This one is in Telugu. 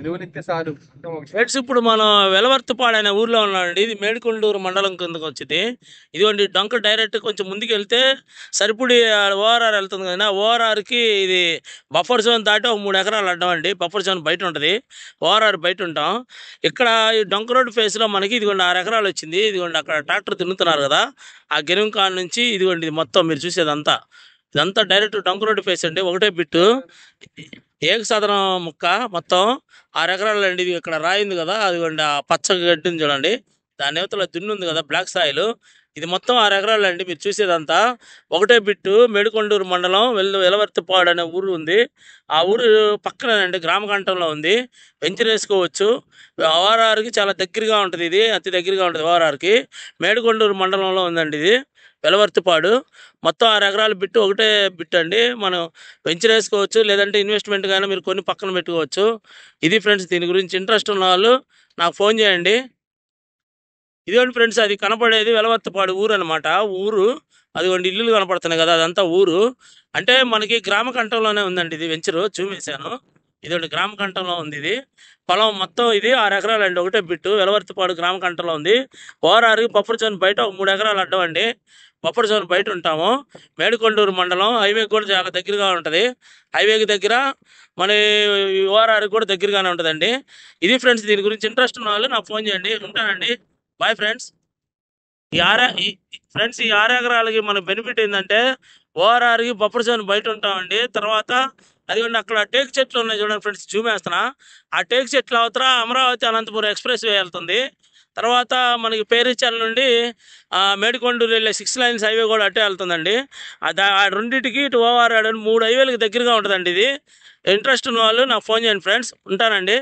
ఎరువునిస్తే చాలు. ఫ్రెండ్స్ ఇప్పుడు మనం వెలవర్తిపాడు అనే ఊర్లో ఉన్నామండి. ఇది మేడికొండూరు మండలం కిందకు వచ్చింది. ఇదిగోండి డొంక డైరెక్ట్ కొంచెం ముందుకు వెళ్తే సరిపుడి ఓఆర్ఆర్ వెళ్తుంది కదా, ఓఆర్ఆర్కి ఇది బఫర్ జోన్ దాటి ఒక 3 ఎకరాలు అడ్డం అండి. బఫర్ జోన్ బయట ఉంటుంది, ఓఆర్ఆర్ బయట ఉంటాం. ఇక్కడ ఈ డొంక రోడ్ ఫేస్లో మనకి ఇదిగోండి 6 ఎకరాలు వచ్చింది. ఇదిగోండి అక్కడ ట్రాక్టర్ తిన్నుతున్నారు కదా, ఆ గెనుం కాడ నుంచి ఇదిగోండి ఇది మొత్తం మీరు చూసేదంతా ఇదంతా డైరెక్ట్ డొంక రోడ్ ఫేస్ అండి. ఒకటే బిట్టు ఏక సాధనం ముక్క మొత్తం 6 ఎకరాలు అండి. ఇది ఇక్కడ రాయింది కదా, అదిగోండి ఆ పచ్చ గడ్డిని చూడండి, దాని యువతల దున్ని ఉంది కదా బ్లాక్ సాయిల్. ఇది మొత్తం 6 ఎకరాలు అండి. మీరు చూసేదంతా ఒకటే బిట్టు. మేడికొండూరు మండలం వెలవర్తిపాడు అనే ఊరు ఉంది. ఆ ఊరు పక్కనేనండి, గ్రామకంఠంలో ఉంది. వెంచర్ వేసుకోవచ్చు. ఓఆర్ఆర్కి చాలా దగ్గరగా ఉంటుంది, ఇది అతి దగ్గరగా ఉంటుంది ఓఆర్ఆర్కి. మేడికొండూరు మండలంలో ఉందండి ఇది వెలవర్తిపాడు. మొత్తం 6 ఎకరాలు బిట్టు, ఒకటే బిట్ అండి. మనం వెంచర్ వేసుకోవచ్చు, లేదంటే ఇన్వెస్ట్మెంట్ కానీ మీరు కొన్ని పక్కన పెట్టుకోవచ్చు. ఇది ఫ్రెండ్స్, దీని గురించి ఇంట్రెస్ట్ ఉన్న వాళ్ళు నాకు ఫోన్ చేయండి. ఇదిగోండి ఫ్రెండ్స్, అది కనపడేది వెలవర్తిపాడు ఊరు అనమాట. ఊరు అదిగోండి ఇల్లులు కనపడుతున్నాయి కదా, అదంతా ఊరు. అంటే మనకి గ్రామ కంఠంలోనే ఉందండి ఇది వెంచరు, చూమేశాను. ఇదిగోండి గ్రామ కంఠంలో ఉంది ఇది పొలం మొత్తం. ఇది 6 ఎకరాలు అండి, ఒకటే బిట్టు. వెలవర్తిపాడు గ్రామ కంఠంలో ఉంది. ఓఆర్ఆర్కి బఫర్ జోన్ బయట ఒక 3 ఎకరాలు అడ్డం అండి. బఫర్ జోన్ బయట ఉంటాము. మేడికొండూరు మండలం హైవే కూడా చాలా దగ్గరగా ఉంటుంది. హైవేకి దగ్గర మన ఓఆర్ఆర్కి కూడా దగ్గరగానే ఉంటుందండి. ఇది ఫ్రెండ్స్, దీని గురించి ఇంట్రెస్ట్ ఉన్న వాళ్ళు నాకు ఫోన్ చేయండి. ఉంటానండి, బాయ్ ఫ్రెండ్స్. ఫ్రెండ్స్, ఈ 6 ఎకరాలకి మన బెనిఫిట్ ఏంటంటే ఓఆర్ఆర్కి బఫర్ జోన్ బయట ఉంటామండి. తర్వాత అదిగోండి అక్కడ టేక్ చెట్లు ఉన్నాయి చూడండి ఫ్రెండ్స్, చూమేస్తున్నా. ఆ టేక్ చెట్లు అవతల అమరావతి అనంతపురం ఎక్స్ప్రెస్ వే వెళ్తుంది. తర్వాత మనకి పేరిచల్ నుండి మేడికొండూరు వెళ్ళే 6 లైన్స్ హైవే కూడా అట్టే వెళ్తుందండి. ఆ రెండింటికి ఇటు ఓఆర్ఆర్ 3 హైవేలకు దగ్గరగా ఉంటుందండి ఇది. ఇంట్రెస్ట్ ఉన్న వాళ్ళు నాకు ఫోన్ చేయండి ఫ్రెండ్స్. ఉంటానండి.